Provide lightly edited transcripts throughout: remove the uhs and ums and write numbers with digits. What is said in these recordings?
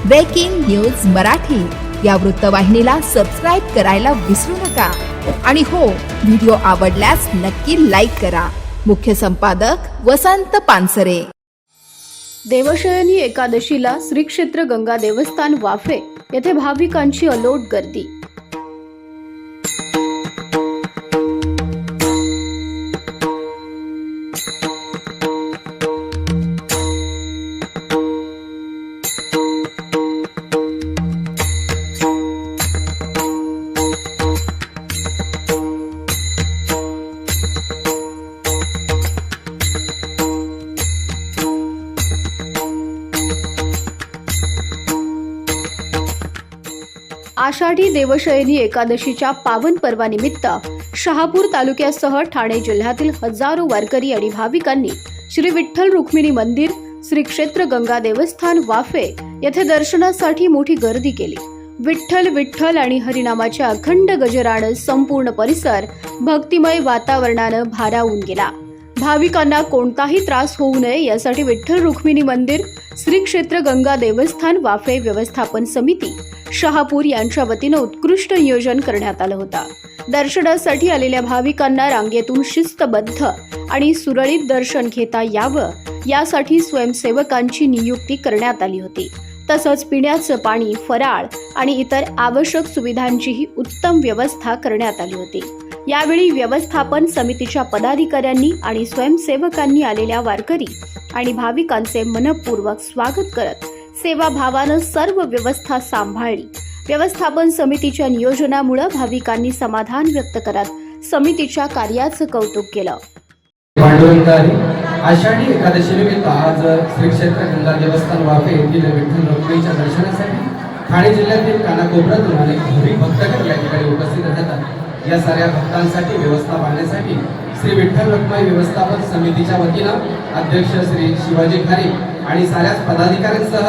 Breaking news Marathi या वृत्तवाहिनीला subscribe करायला विसरू नका आणि हो, व्हिडिओ आवडल्यास नक्की लाईक करा। मुख्य संपादक वसंत पानसरे। देवशयनी एकादशीला श्री क्षेत्र गंगा देवस्थान वाफे येथे भाविकांची अलोट गर्दी। आषाढी देवशयनी एकादशीच्या पावन पर्वानिमित्त शहापूर तालुक्यासह ठाणे जिल्ह्यातील हजारो वारकरी आणि भाविकांनी श्री विठ्ठल रुक्मिणी मंदिर श्री क्षेत्र गंगा देवस्थान वाफे येथे दर्शनासाठी मोठी गर्दी केली। विठ्ठल विठ्ठल आणि हरिनामाच्या अखंड गजरानं संपूर्ण परिसर भक्तिमय वातावरणानं भारावून गेला। भाविकांना कोणताही त्रास होऊ नये यासाठी विठ्ठल रुक्मिणी मंदिर श्री क्षेत्र गंगा देवस्थान वाफे व्यवस्थापन समिती शहापूर यांच्या वतीनं उत्कृष्ट नियोजन करण्यात आलं होतं। दर्शनासाठी आलेल्या भाविकांना रांगेतून शिस्तबद्ध आणि सुरळीत दर्शन घेता यावं यासाठी स्वयंसेवकांची नियुक्ती करण्यात आली होती। तसंच पिण्याचं पाणी, फराळ आणि इतर आवश्यक सुविधांचीही उत्तम व्यवस्था करण्यात आली होती। यावेळी व्यवस्थापन समितीच्या पदाधिकाऱ्यांनी आणि स्वयंसेवकांनी आलेल्या वारकरी आणि भाविकांचे मनपूर्वक स्वागत करत सेवाभावानं सर्व व्यवस्था सांभाळली। व्यवस्थापन समितीच्या नियोजनामुळे भाविकांनी समाधान व्यक्त करत समितीच्या कार्याचं कौतुक केलं। आषाढी एकादशी निमित्त आज श्री क्षेत्र गंगा देवस्थान वाफे येथील विठ्ठल रुक्मिणीच्या दर्शनासाठी ठाणे जिल्ह्यातील कानाकोपऱ्यातून अनेक भाविक भक्तगण या ठिकाणी उपस्थित राहतात। या साऱ्या भक्तांसाठी व्यवस्था पाहण्यासाठी श्री विठ्ठल रुक्मिणी व्यवस्थापन समितीच्या वतीनं अध्यक्ष श्री शिवाजी खारे आणि साऱ्याच पदाधिकाऱ्यांसह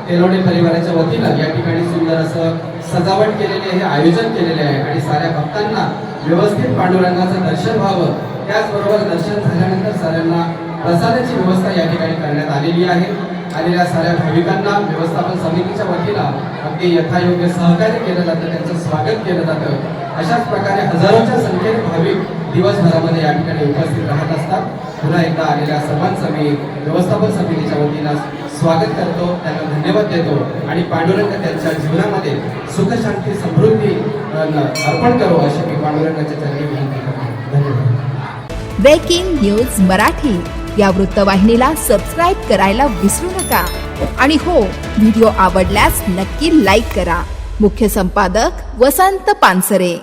तेलोडे परिवाराच्या वतीनं या ठिकाणी सुंदर असं सजावट केलेले आहे, आयोजन केलेले आहे आणि साऱ्या भक्तांना व्यवस्थित पांडुरंगाचं दर्शन व्हावं, त्याचबरोबर दर्शन झाल्यानंतर साऱ्यांना प्रसादाची व्यवस्था या ठिकाणी करण्यात आलेली आहे। आलेल्या साऱ्या भाविकांना व्यवस्थापन समितीच्या वतीनं अगदी यथायोग्य सहकार्य केलं जातं, त्यांचं स्वागत केलं जातं। अशाच प्रकारे हजारोच्या संख्येने भाविक दिवसभरामध्ये या ठिकाणी उपस्थित राहत असतात। पुन्हा एकदा आलेल्या सर्वांचं मी व्यवस्थापन समितीच्या वतीनं स्वागत करतो, त्यांना धन्यवाद देतो आणि पांडुरंग त्यांच्या जीवनामध्ये सुख शांती समृद्धी अर्पण करो अशी मी पांडुरंगाच्या चरणी विनंती करतो। धन्यवाद। ब्रेकिंग न्यूज मराठी या वृत्तवाहिनीला सबस्क्राईब करायला विसरू नका आणि हो, व्हिडिओ आवडल्यास नक्की लाईक करा। मुख्य संपादक वसंत पानसरे।